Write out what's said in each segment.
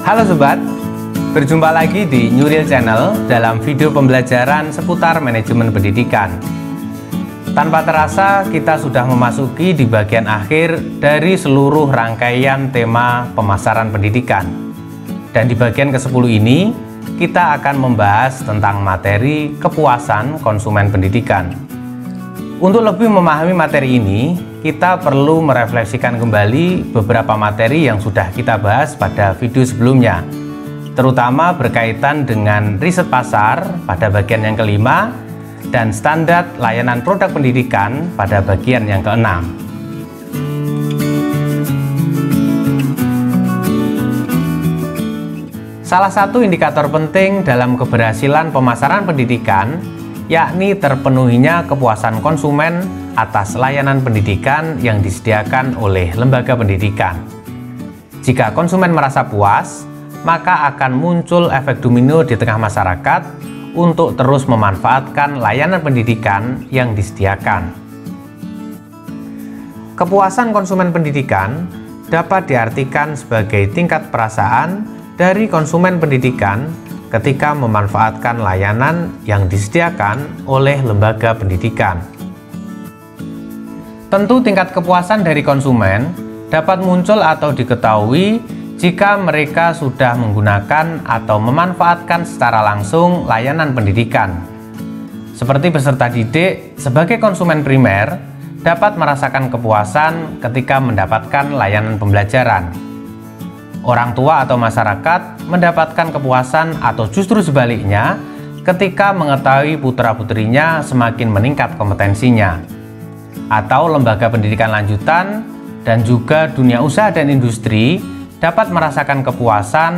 Halo Sobat, berjumpa lagi di Nuril Channel dalam video pembelajaran seputar manajemen pendidikan. Tanpa terasa kita sudah memasuki di bagian akhir dari seluruh rangkaian tema pemasaran pendidikan. Dan di bagian ke-10 ini kita akan membahas tentang materi kepuasan konsumen pendidikan. Untuk lebih memahami materi ini, kita perlu merefleksikan kembali beberapa materi yang sudah kita bahas pada video sebelumnya, terutama berkaitan dengan riset pasar pada bagian yang kelima dan standar layanan produk pendidikan pada bagian yang keenam. Salah satu indikator penting dalam keberhasilan pemasaran pendidikan yakni terpenuhinya kepuasan konsumen atas layanan pendidikan yang disediakan oleh lembaga pendidikan. Jika konsumen merasa puas, maka akan muncul efek domino di tengah masyarakat untuk terus memanfaatkan layanan pendidikan yang disediakan. Kepuasan konsumen pendidikan dapat diartikan sebagai tingkat perasaan dari konsumen pendidikan ketika memanfaatkan layanan yang disediakan oleh lembaga pendidikan. Tentu tingkat kepuasan dari konsumen dapat muncul atau diketahui jika mereka sudah menggunakan atau memanfaatkan secara langsung layanan pendidikan. Seperti peserta didik sebagai konsumen primer dapat merasakan kepuasan ketika mendapatkan layanan pembelajaran. Orang tua atau masyarakat mendapatkan kepuasan atau justru sebaliknya ketika mengetahui putra-putrinya semakin meningkat kompetensinya. Atau lembaga pendidikan lanjutan dan juga dunia usaha dan industri dapat merasakan kepuasan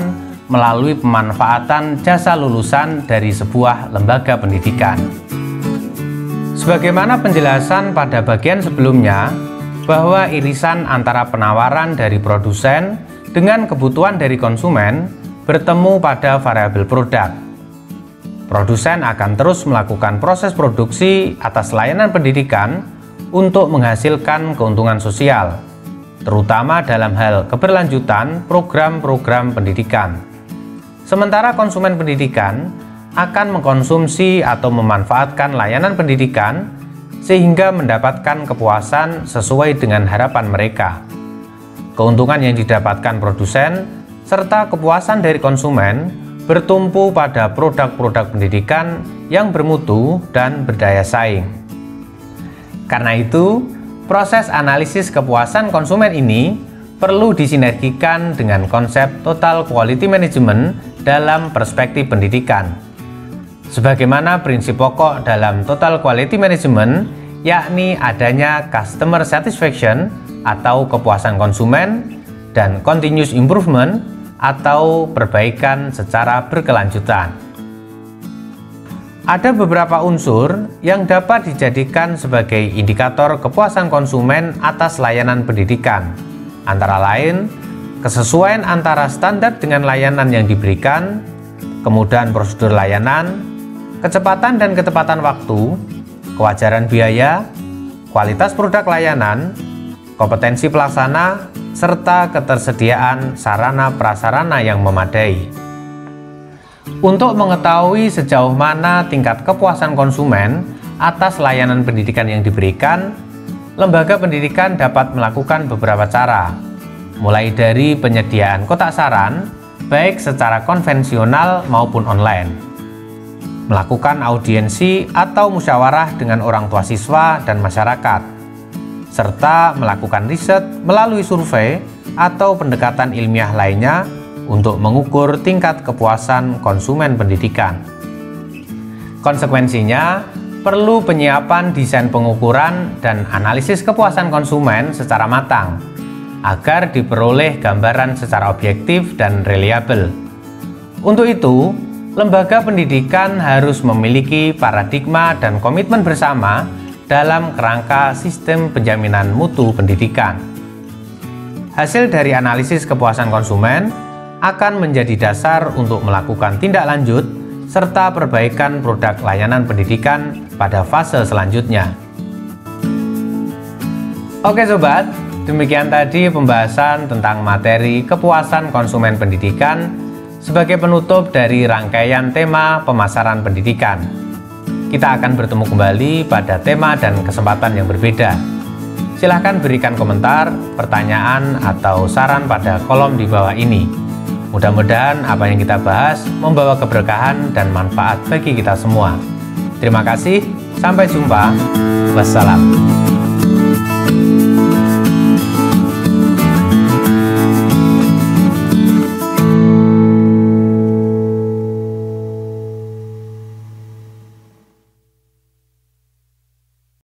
melalui pemanfaatan jasa lulusan dari sebuah lembaga pendidikan. Sebagaimana penjelasan pada bagian sebelumnya, bahwa irisan antara penawaran dari produsen dengan kebutuhan dari konsumen bertemu pada variabel produk. Produsen akan terus melakukan proses produksi atas layanan pendidikan untuk menghasilkan keuntungan sosial, terutama dalam hal keberlanjutan program-program pendidikan. Sementara konsumen pendidikan akan mengkonsumsi atau memanfaatkan layanan pendidikan sehingga mendapatkan kepuasan sesuai dengan harapan mereka. Keuntungan yang didapatkan produsen serta kepuasan dari konsumen bertumpu pada produk-produk pendidikan yang bermutu dan berdaya saing. Karena itu, proses analisis kepuasan konsumen ini perlu disinergikan dengan konsep total quality management dalam perspektif pendidikan. Sebagaimana prinsip pokok dalam total quality management, yakni adanya customer satisfaction atau kepuasan konsumen dan continuous improvement atau perbaikan secara berkelanjutan. Ada beberapa unsur yang dapat dijadikan sebagai indikator kepuasan konsumen atas layanan pendidikan, antara lain kesesuaian antara standar dengan layanan yang diberikan, kemudahan prosedur layanan, kecepatan dan ketepatan waktu, kewajaran biaya, kualitas produk layanan, kompetensi pelaksana, serta ketersediaan sarana-prasarana yang memadai. Untuk mengetahui sejauh mana tingkat kepuasan konsumen atas layanan pendidikan yang diberikan, lembaga pendidikan dapat melakukan beberapa cara, mulai dari penyediaan kotak saran, baik secara konvensional maupun online, melakukan audiensi atau musyawarah dengan orang tua siswa dan masyarakat, serta melakukan riset melalui survei atau pendekatan ilmiah lainnya untuk mengukur tingkat kepuasan konsumen pendidikan. Konsekuensinya, perlu penyiapan desain pengukuran dan analisis kepuasan konsumen secara matang, agar diperoleh gambaran secara objektif dan reliabel. Untuk itu, lembaga pendidikan harus memiliki paradigma dan komitmen bersama dalam kerangka sistem penjaminan mutu pendidikan. Hasil dari analisis kepuasan konsumen akan menjadi dasar untuk melakukan tindak lanjut serta perbaikan produk layanan pendidikan pada fase selanjutnya. Oke Sobat, Demikian tadi pembahasan tentang materi kepuasan konsumen pendidikan sebagai penutup dari rangkaian tema pemasaran pendidikan. Kita akan bertemu kembali pada tema dan kesempatan yang berbeda. Silahkan berikan komentar, pertanyaan, atau saran pada kolom di bawah ini. Mudah-mudahan apa yang kita bahas membawa keberkahan dan manfaat bagi kita semua. Terima kasih, sampai jumpa. Wassalam.